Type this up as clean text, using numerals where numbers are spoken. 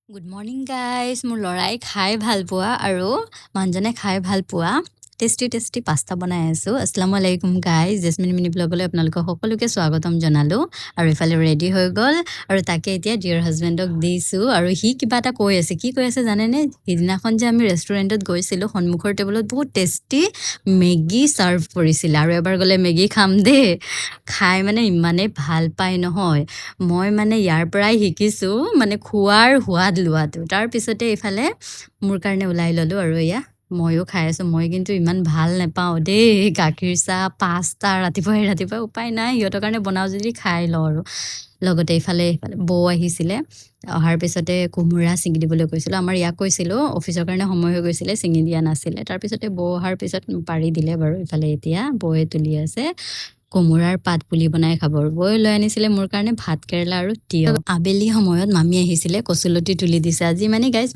Good morning guys মোৰ ল'ৰাই খাই ভাল পোৱা আৰু মানুহজনে খাই ভাল পোৱা টেষ্টি টেষ্টি পাস্তা বনাই আছোঁ। আসসালামু আলাইকুম গাইজ, জেচমিন মিনি ব্লগলৈ আপোনালোকক সকলোকে স্বাগতম জনালোঁ। আৰু ইফালে ৰেডি হৈ গ'ল আৰু তাকে এতিয়া ডিয়াৰ হাজবেণ্ডক দিছোঁ আৰু সি কিবা এটা কৈ আছে। কি কৈ আছে জানেনে? সিদিনাখন যে আমি ৰেষ্টুৰেণ্টত গৈছিলোঁ, সন্মুখৰ টেবুলত বহুত টেষ্টি মেগী ছাৰ্ভ কৰিছিলে আৰু এবাৰ গ'লে মেগী খাম দেই। খাই মানে ইমানেই ভাল পায় নহয়, মই মানে ইয়াৰ পৰাই শিকিছোঁ মানে খোৱাৰ সোৱাদ লোৱাটো। তাৰপিছতে এইফালে মোৰ কাৰণে ওলাই ল'লোঁ আৰু এয়া ময়ো খাই আছোঁ। মই কিন্তু ইমান ভাল নাপাওঁ দেই গাখীৰ চাহ পাস্তা ৰাতিপুৱাই ৰাতিপুৱাই, উপায় নাই সিহঁতৰ কাৰণে বনাওঁ যদি খাই লওঁ আৰু। লগতে ইফালে বৌ আহিছিলে, অহাৰ পিছতে কোমোৰা ছিঙি দিবলৈ কৈছিলোঁ। আমাৰ ইয়াক কৈছিলোঁ, অফিচৰ কাৰণে সময় হৈ গৈছিলে, ছিঙি দিয়া নাছিলে। তাৰপিছতে বৌ অহাৰ পিছত পাৰি দিলে বাৰু। ইফালে এতিয়া বৌয়ে তুলি আছে কোমোৰাৰ পাত পুলি বনাই খাব। বৌয়ে লৈ আনিছিলে মোৰ কাৰণে ভাত কেৰেলা আৰু তিয়ঁহ। আবেলি সময়ত মামী আহিছিলে, কচুলতি তুলি দিছে আজি মানে গাইজ